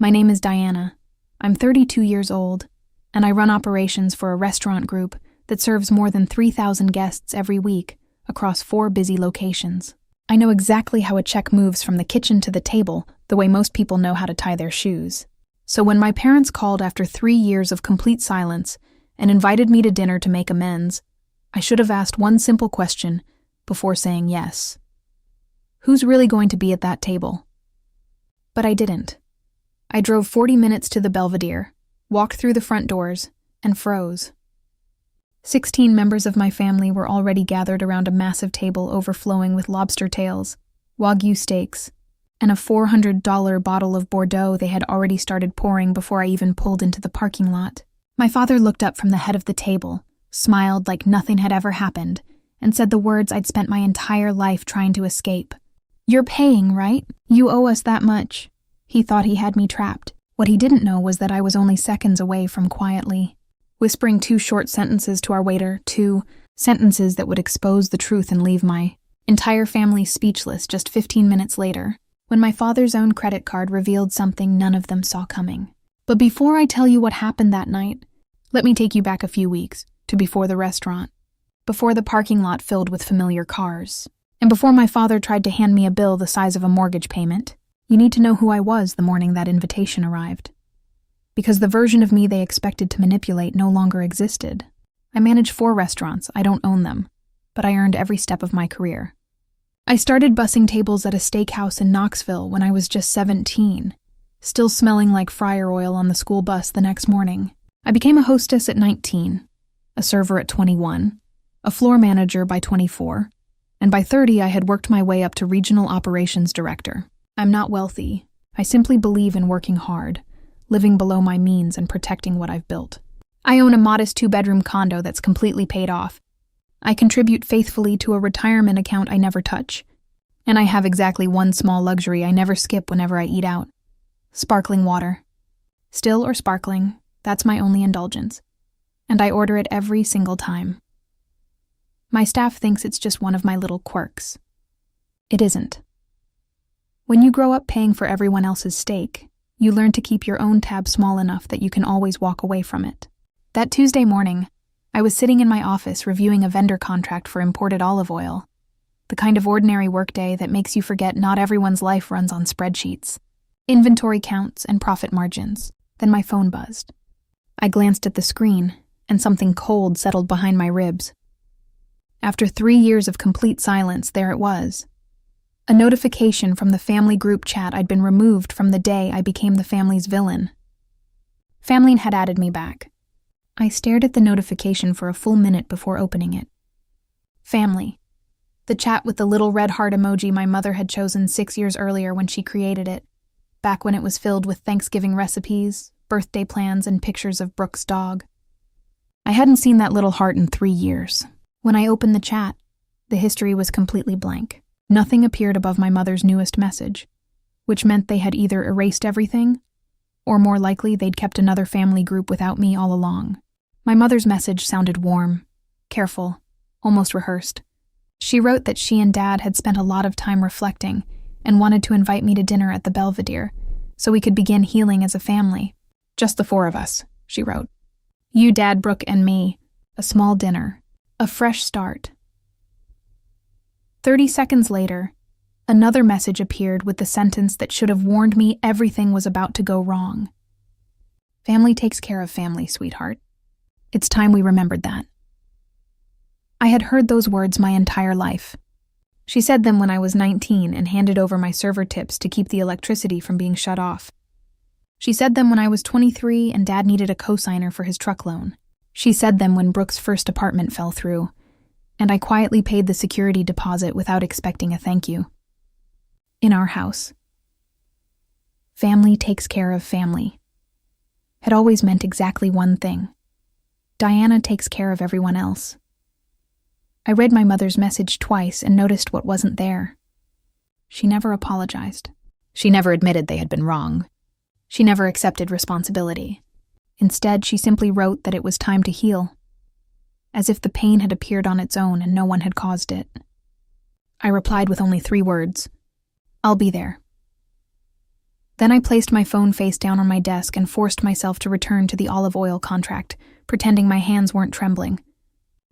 My name is Diana. I'm 32 years old, and I run operations for a restaurant group that serves more than 3,000 guests every week across 4 busy locations. I know exactly how a check moves from the kitchen to the table, the way most people know how to tie their shoes. So when my parents called after 3 years of complete silence and invited me to dinner to make amends, I should have asked one simple question before saying yes. Who's really going to be at that table? But I didn't. I drove 40 minutes to the Belvedere, walked through the front doors, and froze. 16 members of my family were already gathered around a massive table overflowing with lobster tails, Wagyu steaks, and a $400 bottle of Bordeaux they had already started pouring before I even pulled into the parking lot. My father looked up from the head of the table, smiled like nothing had ever happened, and said the words I'd spent my entire life trying to escape. "You're paying, right? You owe us that much." He thought he had me trapped. What he didn't know was that I was only seconds away from quietly whispering 2 short sentences to our waiter, 2 sentences that would expose the truth and leave my entire family speechless just 15 minutes later, when my father's own credit card revealed something none of them saw coming. But before I tell you what happened that night, let me take you back a few weeks to before the restaurant, before the parking lot filled with familiar cars, and before my father tried to hand me a bill the size of a mortgage payment. You need to know who I was the morning that invitation arrived. Because the version of me they expected to manipulate no longer existed. I manage 4 restaurants, I don't own them, but I earned every step of my career. I started bussing tables at a steakhouse in Knoxville when I was just 17, still smelling like fryer oil on the school bus the next morning. I became a hostess at 19, a server at 21, a floor manager by 24, and by 30 I had worked my way up to regional operations director. I'm not wealthy. I simply believe in working hard, living below my means and protecting what I've built. I own a modest 2-bedroom condo that's completely paid off. I contribute faithfully to a retirement account I never touch. And I have exactly one small luxury I never skip whenever I eat out. Sparkling water. Still or sparkling, that's my only indulgence. And I order it every single time. My staff thinks it's just one of my little quirks. It isn't. When you grow up paying for everyone else's steak, you learn to keep your own tab small enough that you can always walk away from it. That Tuesday morning, I was sitting in my office reviewing a vendor contract for imported olive oil, the kind of ordinary workday that makes you forget not everyone's life runs on spreadsheets, inventory counts, and profit margins. Then my phone buzzed. I glanced at the screen, and something cold settled behind my ribs. After 3 years of complete silence, there it was. A notification from the family group chat I'd been removed from the day I became the family's villain. Family had added me back. I stared at the notification for a full minute before opening it. Family. The chat with the little red heart emoji my mother had chosen 6 years earlier when she created it, back when it was filled with Thanksgiving recipes, birthday plans, and pictures of Brooke's dog. I hadn't seen that little heart in 3 years. When I opened the chat, the history was completely blank. Nothing appeared above my mother's newest message, which meant they had either erased everything, or more likely they'd kept another family group without me all along. My mother's message sounded warm, careful, almost rehearsed. She wrote that she and Dad had spent a lot of time reflecting and wanted to invite me to dinner at the Belvedere so we could begin healing as a family. Just the 4 of us, she wrote. You, Dad, Brooke, and me. A small dinner. A fresh start. 30 seconds later, another message appeared with the sentence that should have warned me everything was about to go wrong. Family takes care of family, sweetheart. It's time we remembered that. I had heard those words my entire life. She said them when I was 19 and handed over my server tips to keep the electricity from being shut off. She said them when I was 23 and Dad needed a cosigner for his truck loan. She said them when Brooke's first apartment fell through, and I quietly paid the security deposit without expecting a thank you. In our house, family takes care of family had always meant exactly one thing. Diana takes care of everyone else. I read my mother's message twice and noticed what wasn't there. She never apologized. She never admitted they had been wrong. She never accepted responsibility. Instead, she simply wrote that it was time to heal, as if the pain had appeared on its own and no one had caused it. I replied with only 3 words. I'll be there. Then I placed my phone face down on my desk and forced myself to return to the olive oil contract, pretending my hands weren't trembling.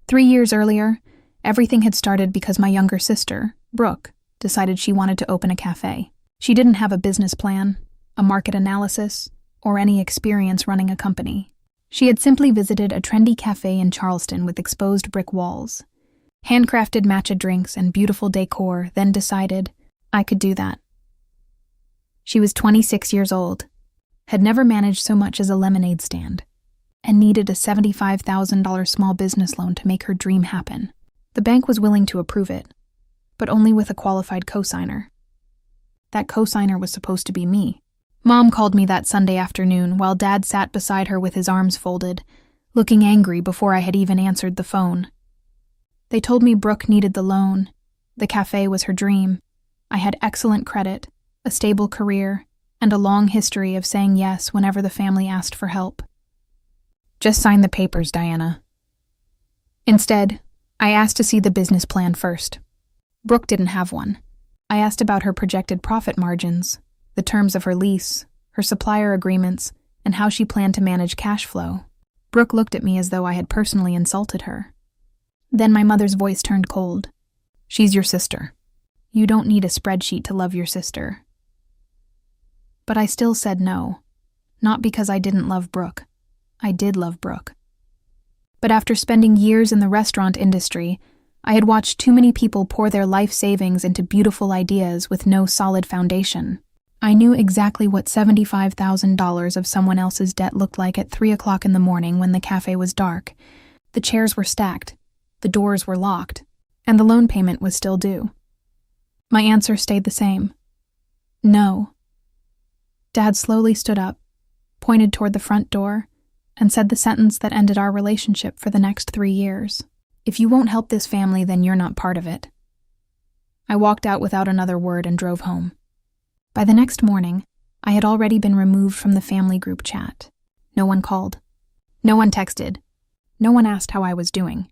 3 years earlier, everything had started because my younger sister, Brooke, decided she wanted to open a cafe. She didn't have a business plan, a market analysis, or any experience running a company. She had simply visited a trendy cafe in Charleston with exposed brick walls, handcrafted matcha drinks and beautiful decor, then decided I could do that. She was 26 years old, had never managed so much as a lemonade stand, and needed a $75,000 small business loan to make her dream happen. The bank was willing to approve it, but only with a qualified cosigner. That cosigner was supposed to be me. Mom called me that Sunday afternoon while Dad sat beside her with his arms folded, looking angry before I had even answered the phone. They told me Brooke needed the loan. The cafe was her dream. I had excellent credit, a stable career, and a long history of saying yes whenever the family asked for help. Just sign the papers, Diana. Instead, I asked to see the business plan first. Brooke didn't have one. I asked about her projected profit margins, the terms of her lease, her supplier agreements, and how she planned to manage cash flow. Brooke looked at me as though I had personally insulted her. Then my mother's voice turned cold. She's your sister. You don't need a spreadsheet to love your sister. But I still said no, not because I didn't love Brooke. I did love Brooke. But after spending years in the restaurant industry, I had watched too many people pour their life savings into beautiful ideas with no solid foundation. I knew exactly what $75,000 of someone else's debt looked like at 3 o'clock in the morning when the cafe was dark. The chairs were stacked, the doors were locked, and the loan payment was still due. My answer stayed the same. No. Dad slowly stood up, pointed toward the front door, and said the sentence that ended our relationship for the next 3 years. If you won't help this family, then you're not part of it. I walked out without another word and drove home. By the next morning, I had already been removed from the family group chat. No one called. No one texted. No one asked how I was doing.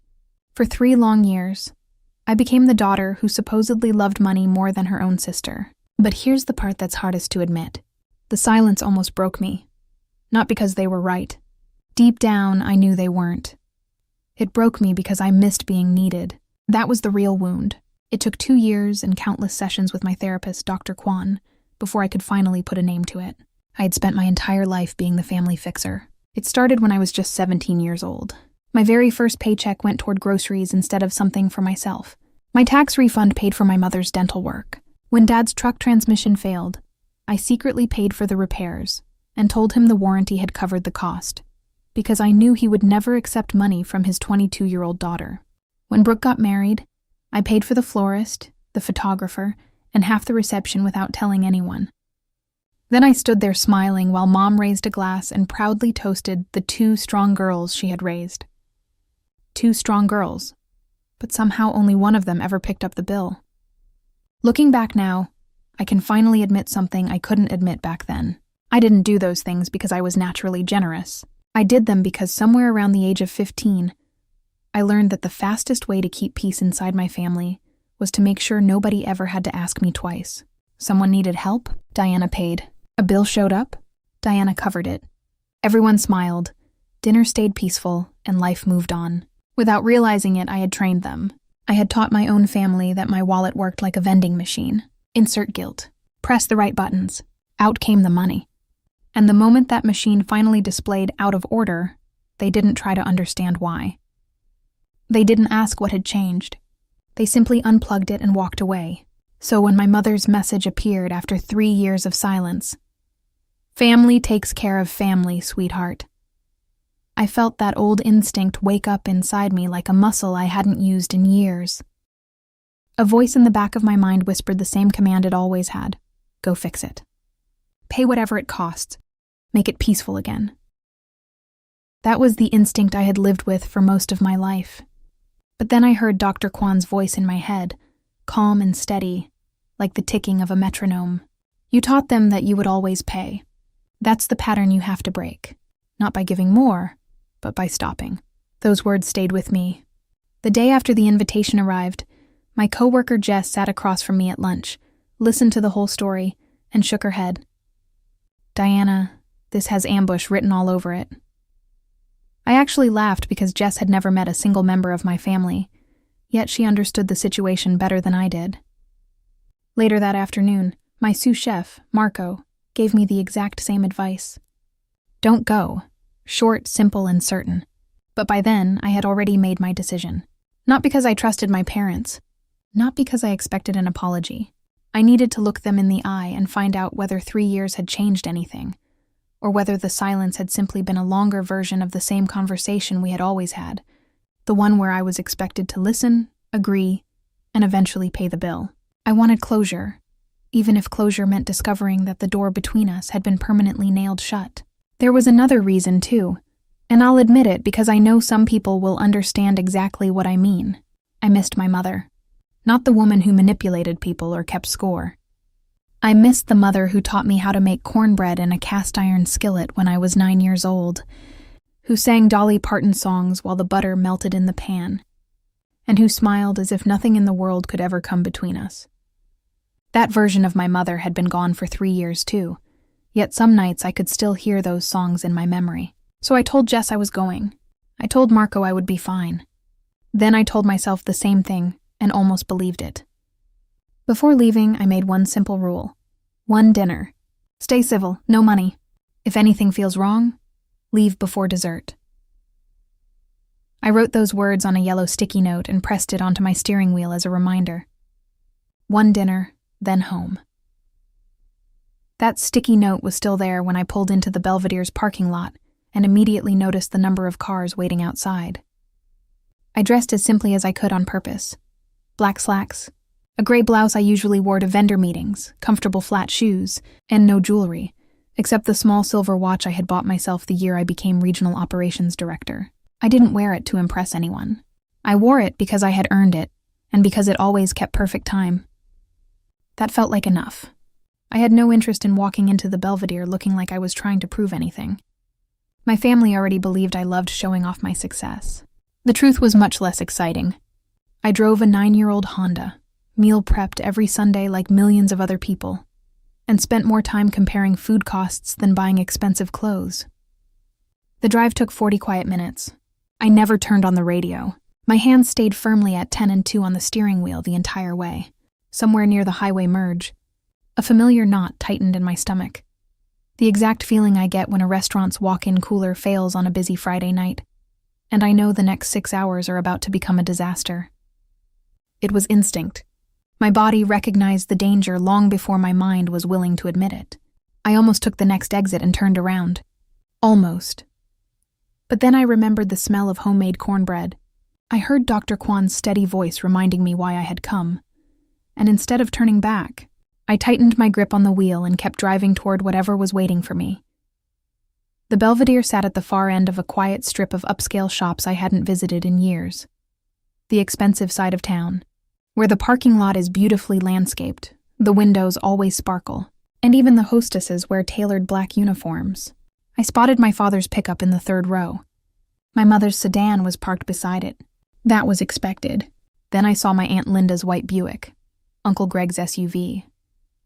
For 3 long years, I became the daughter who supposedly loved money more than her own sister. But here's the part that's hardest to admit. The silence almost broke me. Not because they were right. Deep down, I knew they weren't. It broke me because I missed being needed. That was the real wound. It took 2 years and countless sessions with my therapist, Dr. Kwan, before I could finally put a name to it. I had spent my entire life being the family fixer. It started when I was just 17 years old. My very first paycheck went toward groceries instead of something for myself. My tax refund paid for my mother's dental work. When Dad's truck transmission failed, I secretly paid for the repairs and told him the warranty had covered the cost, because I knew he would never accept money from his 22-year-old daughter. When Brooke got married, I paid for the florist, the photographer, and half the reception without telling anyone. Then I stood there smiling while Mom raised a glass and proudly toasted the 2 strong girls she had raised. 2 strong girls, but somehow only one of them ever picked up the bill. Looking back now, I can finally admit something I couldn't admit back then. I didn't do those things because I was naturally generous. I did them because somewhere around the age of 15, I learned that the fastest way to keep peace inside my family was to make sure nobody ever had to ask me twice. Someone needed help, Diana paid. A bill showed up, Diana covered it. Everyone smiled, dinner stayed peaceful, and life moved on. Without realizing it, I had trained them. I had taught my own family that my wallet worked like a vending machine. Insert guilt. Press the right buttons. Out came the money. And the moment that machine finally displayed out of order, they didn't try to understand why. They didn't ask what had changed. They simply unplugged it and walked away. So when my mother's message appeared after 3 years of silence, "Family takes care of family, sweetheart," I felt that old instinct wake up inside me like a muscle I hadn't used in years. A voice in the back of my mind whispered the same command it always had. Go fix it. Pay whatever it costs. Make it peaceful again. That was the instinct I had lived with for most of my life. But then I heard Dr. Kwan's voice in my head, calm and steady, like the ticking of a metronome. You taught them that you would always pay. That's the pattern you have to break. Not by giving more, but by stopping. Those words stayed with me. The day after the invitation arrived, my coworker Jess sat across from me at lunch, listened to the whole story, and shook her head. Diana, this has ambush written all over it." I actually laughed because Jess had never met a single member of my family, yet she understood the situation better than I did. Later that afternoon, my sous chef, Marco, gave me the exact same advice. Don't go. Short, simple, and certain. But by then, I had already made my decision. Not because I trusted my parents. Not because I expected an apology. I needed to look them in the eye and find out whether 3 years had changed anything, or whether the silence had simply been a longer version of the same conversation we had always had, the one where I was expected to listen, agree, and eventually pay the bill. I wanted closure, even if closure meant discovering that the door between us had been permanently nailed shut. There was another reason, too, and I'll admit it because I know some people will understand exactly what I mean. I missed my mother. Not the woman who manipulated people or kept score. I missed the mother who taught me how to make cornbread in a cast-iron skillet when I was 9 years old, who sang Dolly Parton songs while the butter melted in the pan, and who smiled as if nothing in the world could ever come between us. That version of my mother had been gone for 3 years, too, yet some nights I could still hear those songs in my memory. So I told Jess I was going. I told Marco I would be fine. Then I told myself the same thing and almost believed it. Before leaving, I made one simple rule. One dinner. Stay civil, no money. If anything feels wrong, leave before dessert. I wrote those words on a yellow sticky note and pressed it onto my steering wheel as a reminder. One dinner, then home. That sticky note was still there when I pulled into the Belvedere's parking lot and immediately noticed the number of cars waiting outside. I dressed as simply as I could on purpose. Black slacks, a gray blouse I usually wore to vendor meetings, comfortable flat shoes, and no jewelry, except the small silver watch I had bought myself the year I became regional operations director. I didn't wear it to impress anyone. I wore it because I had earned it, and because it always kept perfect time. That felt like enough. I had no interest in walking into the Belvedere looking like I was trying to prove anything. My family already believed I loved showing off my success. The truth was much less exciting. I drove a 9-year-old Honda, meal prepped every Sunday like millions of other people, and spent more time comparing food costs than buying expensive clothes. The drive took 40 quiet minutes. I never turned on the radio. My hands stayed firmly at 10 and 2 on the steering wheel the entire way. Somewhere near the highway merge, a familiar knot tightened in my stomach. The exact feeling I get when a restaurant's walk-in cooler fails on a busy Friday night, and I know the next 6 hours are about to become a disaster. It was instinct. My body recognized the danger long before my mind was willing to admit it. I almost took the next exit and turned around. Almost. But then I remembered the smell of homemade cornbread. I heard Dr. Kwan's steady voice reminding me why I had come. And instead of turning back, I tightened my grip on the wheel and kept driving toward whatever was waiting for me. The Belvedere sat at the far end of a quiet strip of upscale shops I hadn't visited in years. The expensive side of town, where the parking lot is beautifully landscaped, the windows always sparkle, and even the hostesses wear tailored black uniforms. I spotted my father's pickup in the 3rd row. My mother's sedan was parked beside it. That was expected. Then I saw my Aunt Linda's white Buick, Uncle Greg's SUV,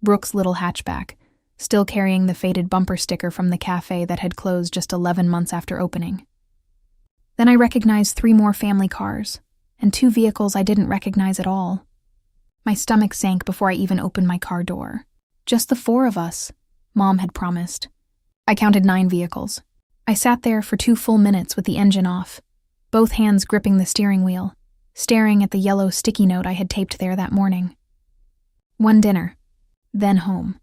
Brooke's little hatchback, still carrying the faded bumper sticker from the cafe that had closed just 11 months after opening. Then I recognized 3 more family cars, and 2 vehicles I didn't recognize at all. My stomach sank before I even opened my car door. Just the 4 of us, Mom had promised. I counted 9 vehicles. I sat there for 2 full minutes with the engine off, both hands gripping the steering wheel, staring at the yellow sticky note I had taped there that morning. One dinner, then home.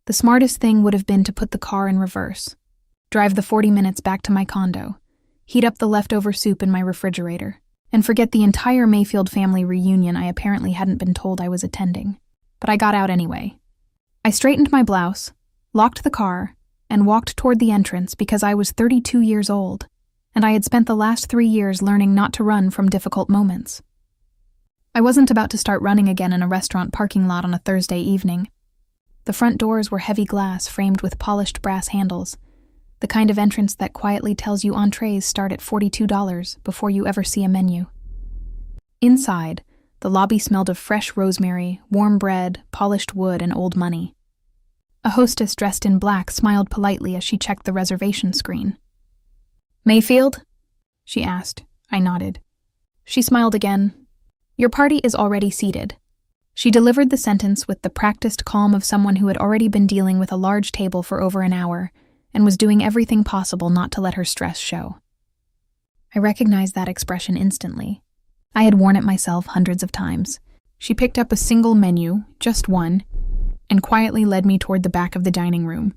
The smartest thing would have been to put the car in reverse, drive the 40 minutes back to my condo, heat up the leftover soup in my refrigerator, and forget the entire Mayfield family reunion I apparently hadn't been told I was attending. But I got out anyway. I straightened my blouse, locked the car, and walked toward the entrance because I was 32 years old, and I had spent the last 3 years learning not to run from difficult moments. I wasn't about to start running again in a restaurant parking lot on a Thursday evening. The front doors were heavy glass framed with polished brass handles, the kind of entrance that quietly tells you entrees start at $42 before you ever see a menu. Inside, the lobby smelled of fresh rosemary, warm bread, polished wood, and old money. A hostess dressed in black smiled politely as she checked the reservation screen. "Mayfield?" she asked. I nodded. She smiled again. "Your party is already seated." She delivered the sentence with the practiced calm of someone who had already been dealing with a large table for over an hour and was doing everything possible not to let her stress show. I recognized that expression instantly. I had worn it myself hundreds of times. She picked up a single menu, just one, and quietly led me toward the back of the dining room.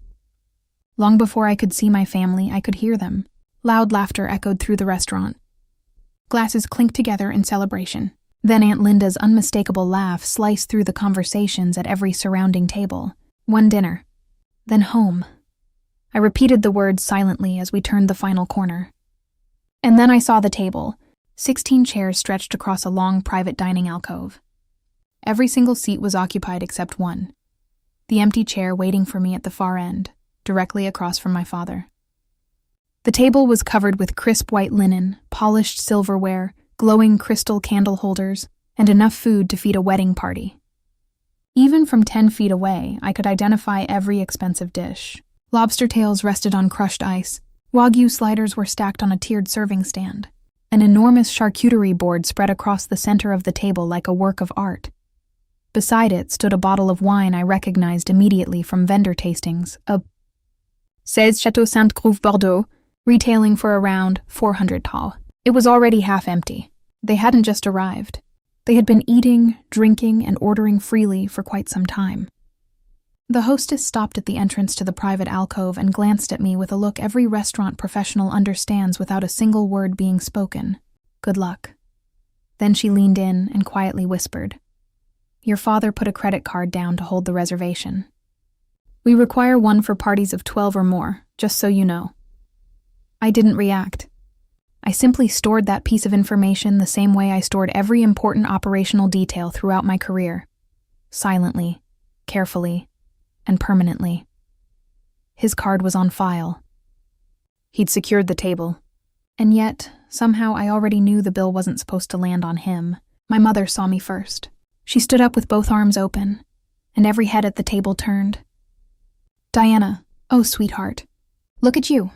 Long before I could see my family, I could hear them. Loud laughter echoed through the restaurant. Glasses clinked together in celebration. Then Aunt Linda's unmistakable laugh sliced through the conversations at every surrounding table. One dinner. Then home. I repeated the words silently as we turned the final corner. And then I saw the table. 16 chairs stretched across a long private dining alcove. Every single seat was occupied except one. The empty chair waiting for me at the far end, directly across from my father. The table was covered with crisp white linen, polished silverware, glowing crystal candle holders, and enough food to feed a wedding party. Even from 10 feet away, I could identify every expensive dish. Lobster tails rested on crushed ice. Wagyu sliders were stacked on a tiered serving stand. An enormous charcuterie board spread across the center of the table like a work of art. Beside it stood a bottle of wine I recognized immediately from vendor tastings, a 16 Chateau Sainte-Croix Bordeaux, retailing for around 400 tall. It was already half empty. They hadn't just arrived. They had been eating, drinking, and ordering freely for quite some time. The hostess stopped at the entrance to the private alcove and glanced at me with a look every restaurant professional understands without a single word being spoken. "Good luck." Then she leaned in and quietly whispered, "Your father put a credit card down to hold the reservation. We require one for parties of 12 or more, just so you know." I didn't react. I simply stored that piece of information the same way I stored every important operational detail throughout my career. Silently, carefully, and permanently. His card was on file. He'd secured the table. And yet, somehow I already knew the bill wasn't supposed to land on him. My mother saw me first. She stood up with both arms open, and every head at the table turned. "Diana, oh sweetheart. Look at you."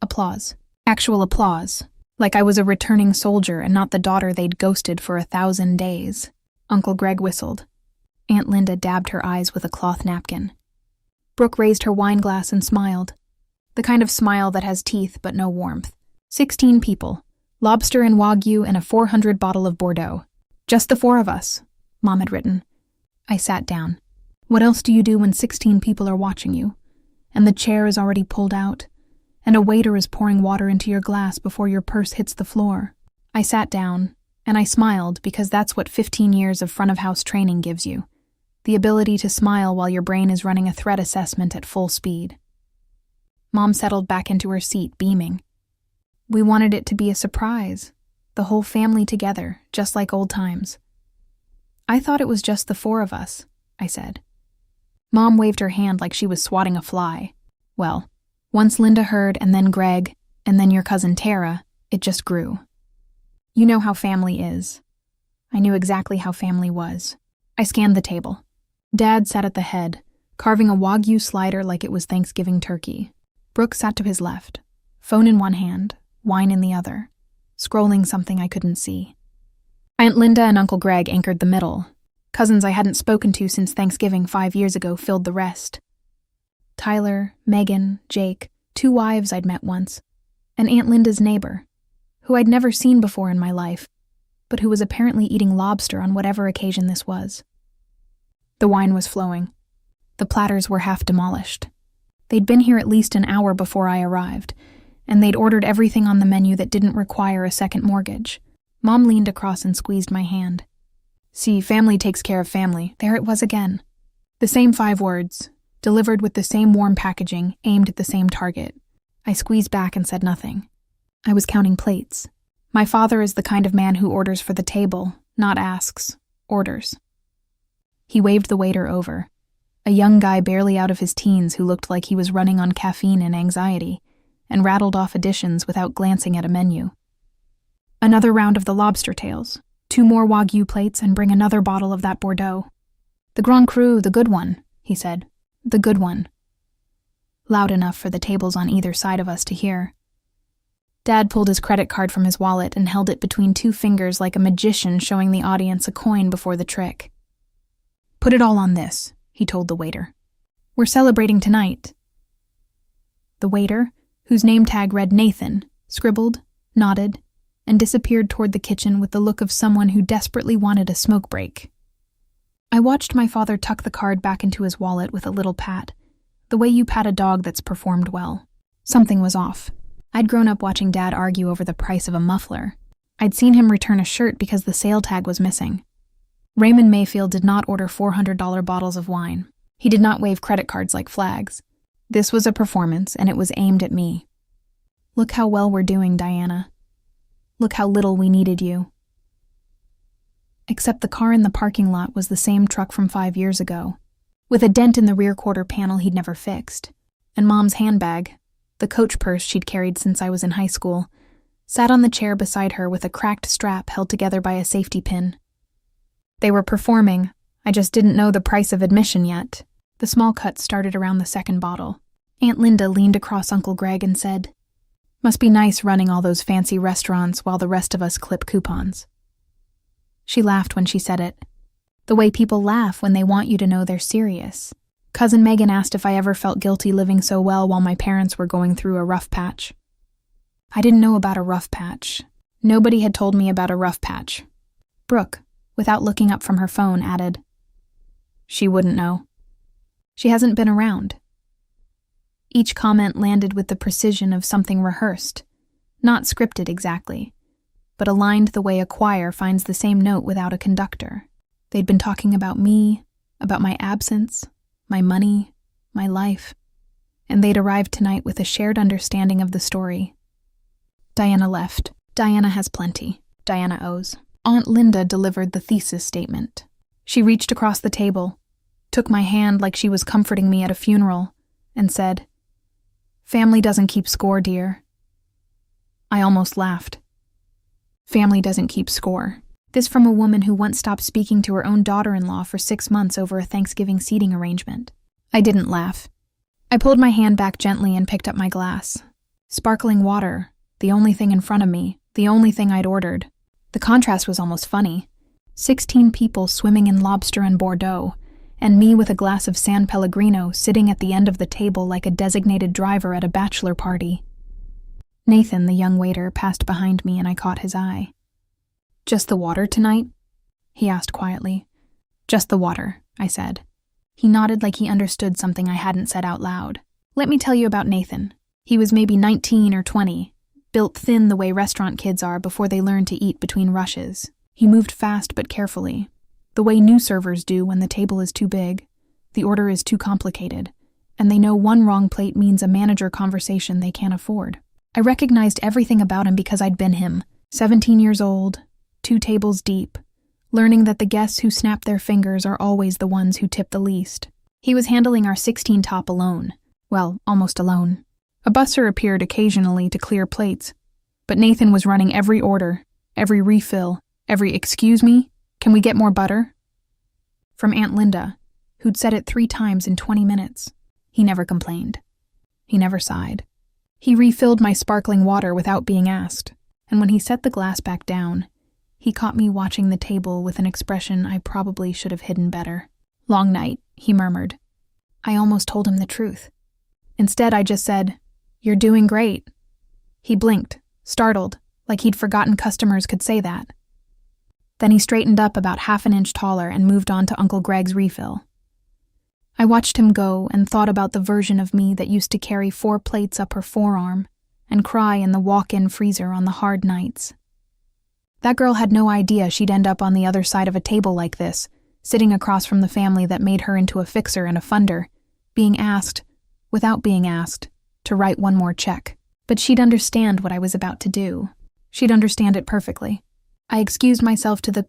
Applause. Actual applause. Like I was a returning soldier and not the daughter they'd ghosted for 1,000 days. Uncle Greg whistled. Aunt Linda dabbed her eyes with a cloth napkin. Brooke raised her wine glass and smiled. The kind of smile that has teeth but no warmth. 16 people. Lobster and Wagyu and a 400 bottle of Bordeaux. "Just the 4 of us," Mom had written. I sat down. What else do you do when 16 people are watching you? And the chair is already pulled out? And a waiter is pouring water into your glass before your purse hits the floor? I sat down, and I smiled because that's what 15 years of front-of-house training gives you. The ability to smile while your brain is running a threat assessment at full speed. Mom settled back into her seat, beaming. We wanted it to be a surprise. The whole family together, just like old times. I thought it was just the 4 of us, I said. Mom waved her hand like she was swatting a fly. Well, once Linda heard, and then Greg, and then your cousin Tara, it just grew. You know how family is. I knew exactly how family was. I scanned the table. Dad sat at the head, carving a Wagyu slider like it was Thanksgiving turkey. Brooke sat to his left, phone in one hand, wine in the other, scrolling something I couldn't see. Aunt Linda and Uncle Greg anchored the middle. Cousins I hadn't spoken to since Thanksgiving 5 years ago filled the rest. Tyler, Megan, Jake, 2 wives I'd met once, and Aunt Linda's neighbor, who I'd never seen before in my life, but who was apparently eating lobster on whatever occasion this was. The wine was flowing. The platters were half demolished. They'd been here at least an hour before I arrived, and they'd ordered everything on the menu that didn't require a second mortgage. Mom leaned across and squeezed my hand. See, family takes care of family. There it was again. The same 5 words, delivered with the same warm packaging, aimed at the same target. I squeezed back and said nothing. I was counting plates. My father is the kind of man who orders for the table, not asks, orders. He waved the waiter over, a young guy barely out of his teens who looked like he was running on caffeine and anxiety, and rattled off additions without glancing at a menu. Another round of the lobster tails, 2 more Wagyu plates, and bring another bottle of that Bordeaux. The Grand Cru, the good one, he said. The good one. Loud enough for the tables on either side of us to hear. Dad pulled his credit card from his wallet and held it between two fingers like a magician showing the audience a coin before the trick. "Put it all on this," he told the waiter. "We're celebrating tonight." The waiter, whose name tag read Nathan, scribbled, nodded, and disappeared toward the kitchen with the look of someone who desperately wanted a smoke break. I watched my father tuck the card back into his wallet with a little pat, the way you pat a dog that's performed well. Something was off. I'd grown up watching Dad argue over the price of a muffler. I'd seen him return a shirt because the sale tag was missing. Raymond Mayfield did not order $400 bottles of wine. He did not wave credit cards like flags. This was a performance, and it was aimed at me. "Look how well we're doing, Diana. Look how little we needed you." Except the car in the parking lot was the same truck from 5 years ago, with a dent in the rear quarter panel he'd never fixed, and Mom's handbag, the Coach purse she'd carried since I was in high school, sat on the chair beside her with a cracked strap held together by a safety pin. They were performing. I just didn't know the price of admission yet. The small cut started around the second bottle. Aunt Linda leaned across Uncle Greg and said, "Must be nice running all those fancy restaurants while the rest of us clip coupons." She laughed when she said it. The way people laugh when they want you to know they're serious. Cousin Megan asked if I ever felt guilty living so well while my parents were going through a rough patch. I didn't know about a rough patch. Nobody had told me about a rough patch. Brooke, without looking up from her phone, added, "She wouldn't know. She hasn't been around." Each comment landed with the precision of something rehearsed, not scripted exactly, but aligned the way a choir finds the same note without a conductor. They'd been talking about me, about my absence, my money, my life, and they'd arrived tonight with a shared understanding of the story. Diana left. Diana has plenty. Diana owes. Aunt Linda delivered the thesis statement. She reached across the table, took my hand like she was comforting me at a funeral, and said, "Family doesn't keep score, dear." I almost laughed. Family doesn't keep score. This from a woman who once stopped speaking to her own daughter-in-law for 6 months over a Thanksgiving seating arrangement. I didn't laugh. I pulled my hand back gently and picked up my glass. Sparkling water, the only thing in front of me, the only thing I'd ordered. The contrast was almost funny. 16 people swimming in lobster and Bordeaux, and me with a glass of San Pellegrino sitting at the end of the table like a designated driver at a bachelor party. Nathan, the young waiter, passed behind me and I caught his eye. "Just the water tonight?" he asked quietly. "Just the water," I said. He nodded like he understood something I hadn't said out loud. "Let me tell you about Nathan. He was maybe 19 or 20, built thin the way restaurant kids are before they learn to eat between rushes. He moved fast but carefully, the way new servers do when the table is too big, the order is too complicated, and they know one wrong plate means a manager conversation they can't afford. I recognized everything about him because I'd been him, 17 years old, 2 tables deep, learning that the guests who snap their fingers are always the ones who tip the least. He was handling our 16 top alone. Well, almost alone. A busser appeared occasionally to clear plates, but Nathan was running every order, every refill, every "excuse me, can we get more butter?" from Aunt Linda, who'd said it 3 times in 20 minutes. He never complained. He never sighed. He refilled my sparkling water without being asked, and when he set the glass back down, he caught me watching the table with an expression I probably should have hidden better. "Long night," he murmured. I almost told him the truth. Instead, I just said, "You're doing great." He blinked, startled, like he'd forgotten customers could say that. Then he straightened up about 1/2 an inch taller and moved on to Uncle Greg's refill. I watched him go and thought about the version of me that used to carry 4 plates up her forearm and cry in the walk-in freezer on the hard nights. That girl had no idea she'd end up on the other side of a table like this, sitting across from the family that made her into a fixer and a funder, being asked, without being asked, to write one more check. But she'd understand what I was about to do. She'd understand it perfectly. I excused myself to the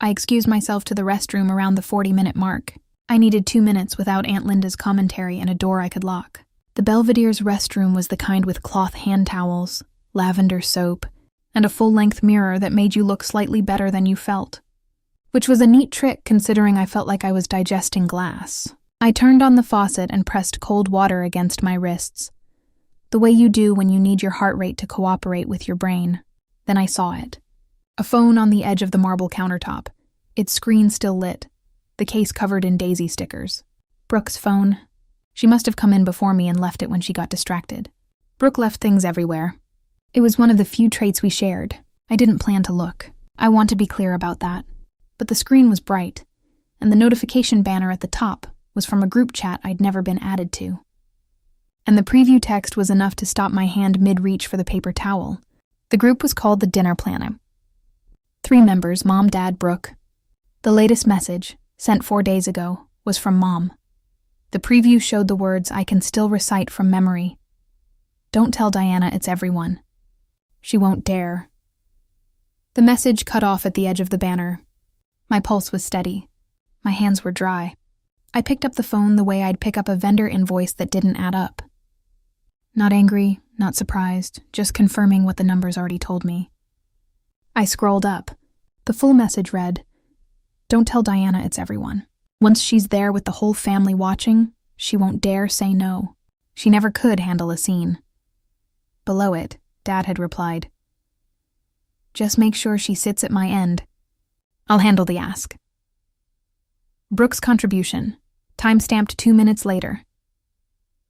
restroom around the 40-minute mark. I needed 2 minutes without Aunt Linda's commentary and a door I could lock. The Belvedere's restroom was the kind with cloth hand towels, lavender soap, and a full-length mirror that made you look slightly better than you felt, which was a neat trick considering I felt like I was digesting glass. I turned on the faucet and pressed cold water against my wrists, the way you do when you need your heart rate to cooperate with your brain. Then I saw it. A phone on the edge of the marble countertop, its screen still lit, the case covered in daisy stickers. Brooke's phone. She must have come in before me and left it when she got distracted. Brooke left things everywhere. It was one of the few traits we shared. I didn't plan to look. I want to be clear about that. But the screen was bright, and the notification banner at the top was from a group chat I'd never been added to. And the preview text was enough to stop my hand mid-reach for the paper towel. The group was called the Dinner Planner. 3 members, Mom, Dad, Brooke. The latest message, sent 4 days ago, was from Mom. The preview showed the words I can still recite from memory. Don't tell Diana it's everyone. She won't dare. The message cut off at the edge of the banner. My pulse was steady. My hands were dry. I picked up the phone the way I'd pick up a vendor invoice that didn't add up. Not angry, not surprised, just confirming what the numbers already told me. I scrolled up. The full message read, "Don't tell Diana it's everyone. Once she's there with the whole family watching, she won't dare say no. She never could handle a scene." Below it, Dad had replied, "Just make sure she sits at my end. I'll handle the ask." Brooke's contribution, timestamped 2 minutes later.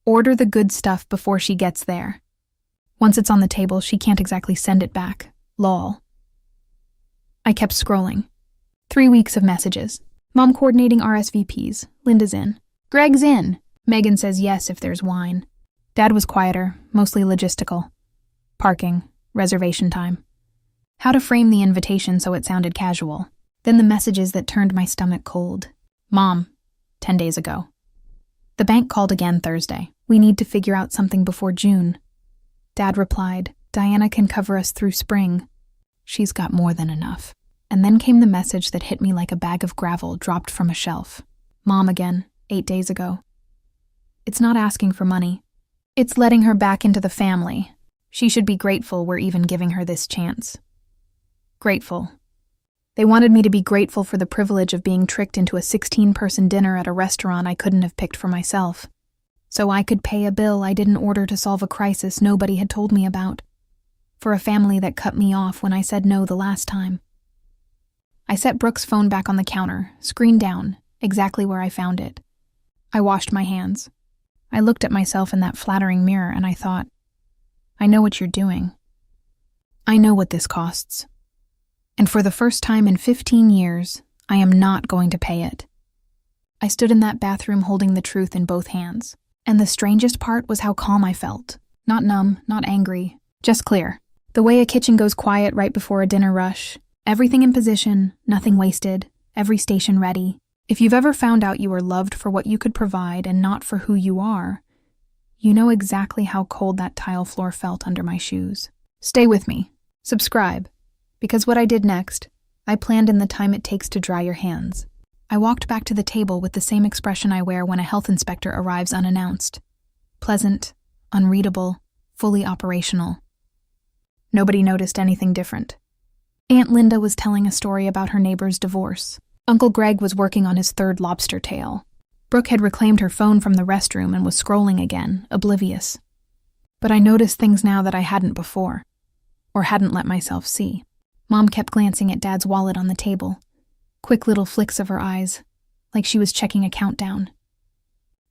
Order the good stuff before she gets there. Once it's on the table, she can't exactly send it back. Lol. I kept scrolling. 3 weeks of messages. Mom coordinating RSVPs. Linda's in. Greg's in. Megan says yes if there's wine. Dad was quieter, mostly logistical. Parking, reservation time. How to frame the invitation so it sounded casual. Then the messages that turned my stomach cold. Mom, 10 days ago. The bank called again Thursday. We need to figure out something before June. Dad replied, Diana can cover us through spring. She's got more than enough. And then came the message that hit me like a bag of gravel dropped from a shelf. Mom again, 8 days ago. It's not asking for money. It's letting her back into the family. She should be grateful we're even giving her this chance. Grateful. They wanted me to be grateful for the privilege of being tricked into a 16-person dinner at a restaurant I couldn't have picked for myself. So I could pay a bill I didn't order to solve a crisis nobody had told me about. For a family that cut me off when I said no the last time. I set Brooke's phone back on the counter, screen down, exactly where I found it. I washed my hands. I looked at myself in that flattering mirror and I thought, I know what you're doing. I know what this costs. And for the first time in 15 years, I am not going to pay it. I stood in that bathroom holding the truth in both hands. And the strangest part was how calm I felt. Not numb, not angry, just clear. The way a kitchen goes quiet right before a dinner rush. Everything in position, nothing wasted, every station ready. If you've ever found out you were loved for what you could provide and not for who you are, you know exactly how cold that tile floor felt under my shoes. Stay with me. Subscribe. Because what I did next, I planned in the time it takes to dry your hands. I walked back to the table with the same expression I wear when a health inspector arrives unannounced. Pleasant, unreadable, fully operational. Nobody noticed anything different. Aunt Linda was telling a story about her neighbor's divorce. Uncle Greg was working on his 3rd lobster tail. Brooke had reclaimed her phone from the restroom and was scrolling again, oblivious. But I noticed things now that I hadn't before, or hadn't let myself see. Mom kept glancing at Dad's wallet on the table. Quick little flicks of her eyes, like she was checking a countdown.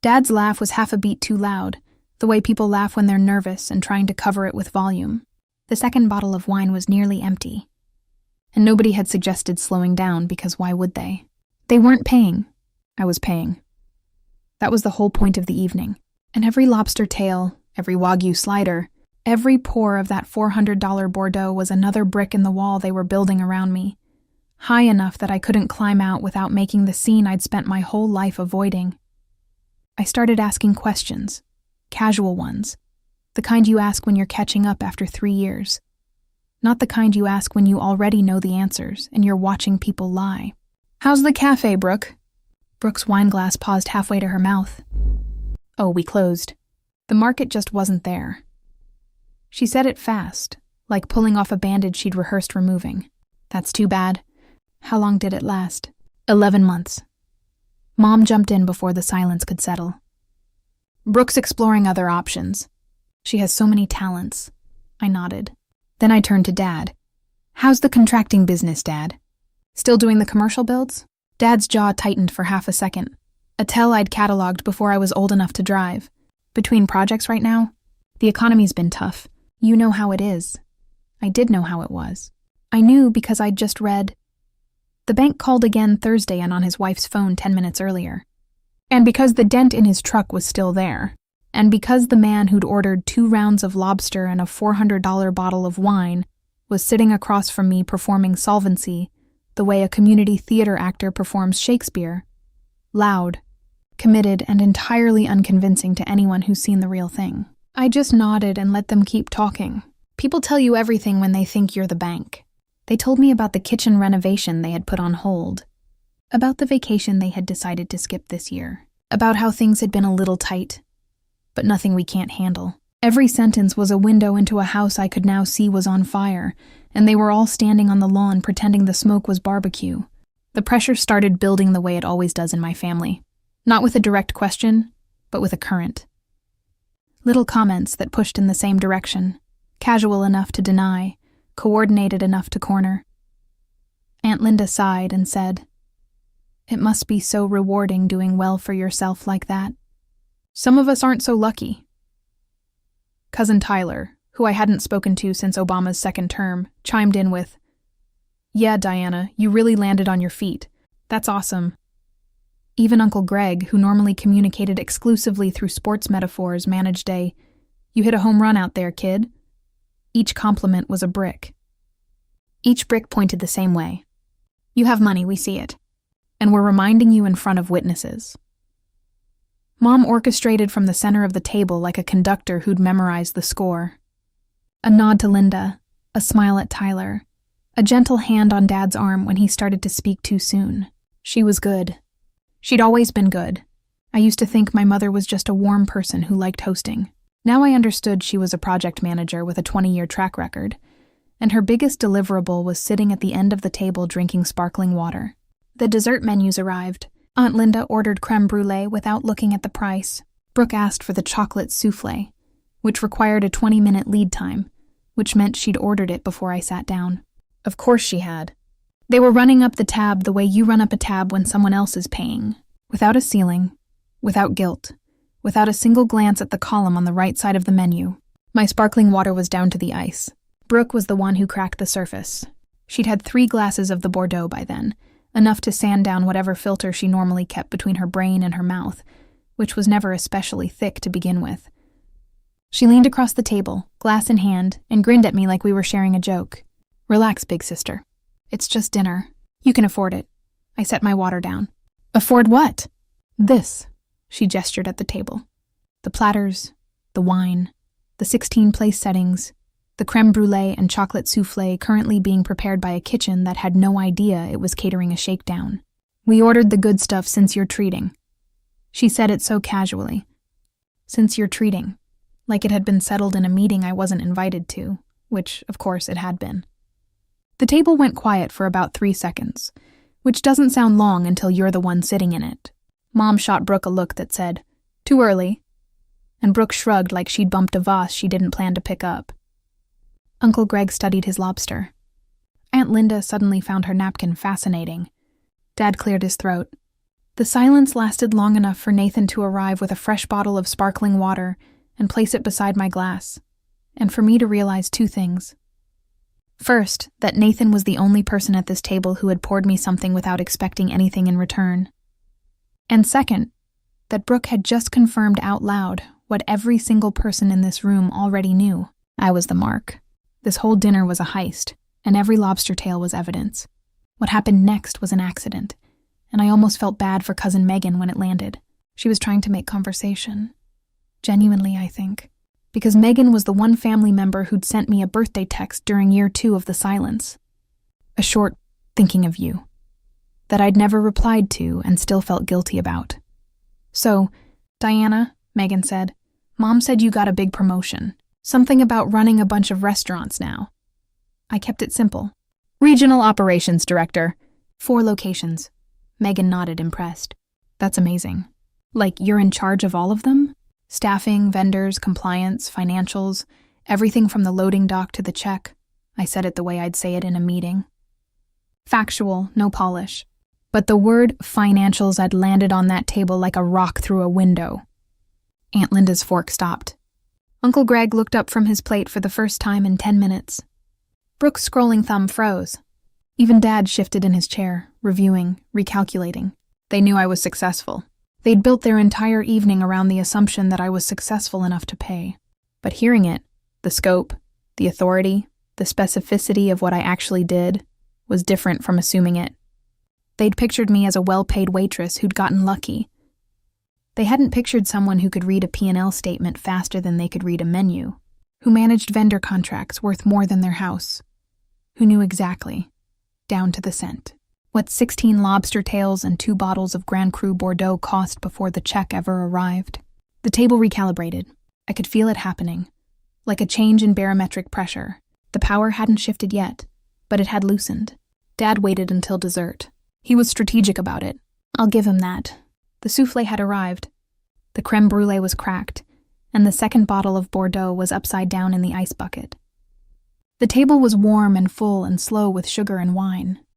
Dad's laugh was half a beat too loud, the way people laugh when they're nervous and trying to cover it with volume. The second bottle of wine was nearly empty. And nobody had suggested slowing down because why would they? They weren't paying. I was paying. That was the whole point of the evening. And every lobster tail, every Wagyu slider, every pour of that $400 Bordeaux was another brick in the wall they were building around me. High enough that I couldn't climb out without making the scene I'd spent my whole life avoiding. I started asking questions, casual ones, the kind you ask when you're catching up after 3 years. Not the kind you ask when you already know the answers and you're watching people lie. How's the cafe, Brooke? Brooke's wine glass paused halfway to her mouth. Oh, we closed. The market just wasn't there. She said it fast, like pulling off a bandage she'd rehearsed removing. That's too bad. How long did it last? 11 months. Mom jumped in before the silence could settle. Brooke's exploring other options. She has so many talents. I nodded. Then I turned to Dad. How's the contracting business, Dad? Still doing the commercial builds? Dad's jaw tightened for half a second. A tell I'd cataloged before I was old enough to drive. Between projects right now? The economy's been tough. You know how it is. I did know how it was. I knew because I'd just read. The bank called again Thursday and on his wife's phone 10 minutes earlier. And because the dent in his truck was still there. And because the man who'd ordered 2 rounds of lobster and a $400 bottle of wine was sitting across from me performing solvency the way a community theater actor performs Shakespeare. Loud, committed, and entirely unconvincing to anyone who's seen the real thing. I just nodded and let them keep talking. People tell you everything when they think you're the bank. They told me about the kitchen renovation they had put on hold, about the vacation they had decided to skip this year, about how things had been a little tight, but nothing we can't handle. Every sentence was a window into a house I could now see was on fire, and they were all standing on the lawn pretending the smoke was barbecue. The pressure started building the way it always does in my family. Not with a direct question, but with a current. Little comments that pushed in the same direction, casual enough to deny, coordinated enough to corner. Aunt Linda sighed and said, "It must be so rewarding doing well for yourself like that. Some of us aren't so lucky." Cousin Tyler, who I hadn't spoken to since Obama's second term, chimed in with, "Yeah, Diana, you really landed on your feet. That's awesome." Even Uncle Greg, who normally communicated exclusively through sports metaphors, managed a, "You hit a home run out there, kid." Each compliment was a brick. Each brick pointed the same way. "You have money, we see it. And we're reminding you in front of witnesses." Mom orchestrated from the center of the table like a conductor who'd memorized the score. A nod to Linda, a smile at Tyler, a gentle hand on Dad's arm when he started to speak too soon. She was good. She'd always been good. I used to think my mother was just a warm person who liked hosting. Now I understood she was a project manager with a 20-year track record, and her biggest deliverable was sitting at the end of the table drinking sparkling water. The dessert menus arrived. Aunt Linda ordered creme brulee without looking at the price. Brooke asked for the chocolate souffle, which required a 20-minute lead time, which meant she'd ordered it before I sat down. Of course she had. They were running up the tab the way you run up a tab when someone else is paying, without a ceiling, without guilt, without a single glance at the column on the right side of the menu. My sparkling water was down to the ice. Brooke was the one who cracked the surface. She'd had 3 glasses of the Bordeaux by then, enough to sand down whatever filter she normally kept between her brain and her mouth, which was never especially thick to begin with. She leaned across the table, glass in hand, and grinned at me like we were sharing a joke. "Relax, big sister. It's just dinner. You can afford it." I set my water down. "Afford what?" "This." She gestured at the table. The platters, the wine, the 16 place settings, the creme brulee and chocolate souffle currently being prepared by a kitchen that had no idea it was catering a shakedown. "We ordered the good stuff since you're treating." She said it so casually. "Since you're treating," like it had been settled in a meeting I wasn't invited to, which, of course, it had been. The table went quiet for about 3 seconds, which doesn't sound long until you're the one sitting in it. Mom shot Brooke a look that said, "Too early," and Brooke shrugged like she'd bumped a vase she didn't plan to pick up. Uncle Greg studied his lobster. Aunt Linda suddenly found her napkin fascinating. Dad cleared his throat. The silence lasted long enough for Nathan to arrive with a fresh bottle of sparkling water and place it beside my glass, and for me to realize 2 things. First, that Nathan was the only person at this table who had poured me something without expecting anything in return. And second, that Brooke had just confirmed out loud what every single person in this room already knew. I was the mark. This whole dinner was a heist, and every lobster tail was evidence. What happened next was an accident, and I almost felt bad for Cousin Megan when it landed. She was trying to make conversation. Genuinely, I think. Because Megan was the one family member who'd sent me a birthday text during year 2 of the silence. A short, "thinking of you," that I'd never replied to and still felt guilty about. "So, Diana," Megan said, "Mom said you got a big promotion. Something about running a bunch of restaurants now." I kept it simple. "Regional Operations Director. 4 locations." Megan nodded, impressed. That's amazing. Like, you're in charge of all of them? Staffing, vendors, compliance, financials, everything from the loading dock to the check. I said it the way I'd say it in a meeting. Factual, no polish. But the word financials had landed on that table like a rock through a window. Aunt Linda's fork stopped. Uncle Greg looked up from his plate for the first time in 10 minutes. Brooke's scrolling thumb froze. Even Dad shifted in his chair, reviewing, recalculating. They knew I was successful. They'd built their entire evening around the assumption that I was successful enough to pay. But hearing it, the scope, the authority, the specificity of what I actually did, was different from assuming it. They'd pictured me as a well-paid waitress who'd gotten lucky. They hadn't pictured someone who could read a P&L statement faster than they could read a menu, who managed vendor contracts worth more than their house, who knew exactly, down to the cent, what 16 lobster tails and 2 bottles of Grand Cru Bordeaux cost before the check ever arrived. The table recalibrated. I could feel it happening, like a change in barometric pressure. The power hadn't shifted yet, but it had loosened. Dad waited until dessert. He was strategic about it. I'll give him that. The soufflé had arrived. The crème brûlée was cracked, and the second bottle of Bordeaux was upside down in the ice bucket. The table was warm and full and slow with sugar and wine.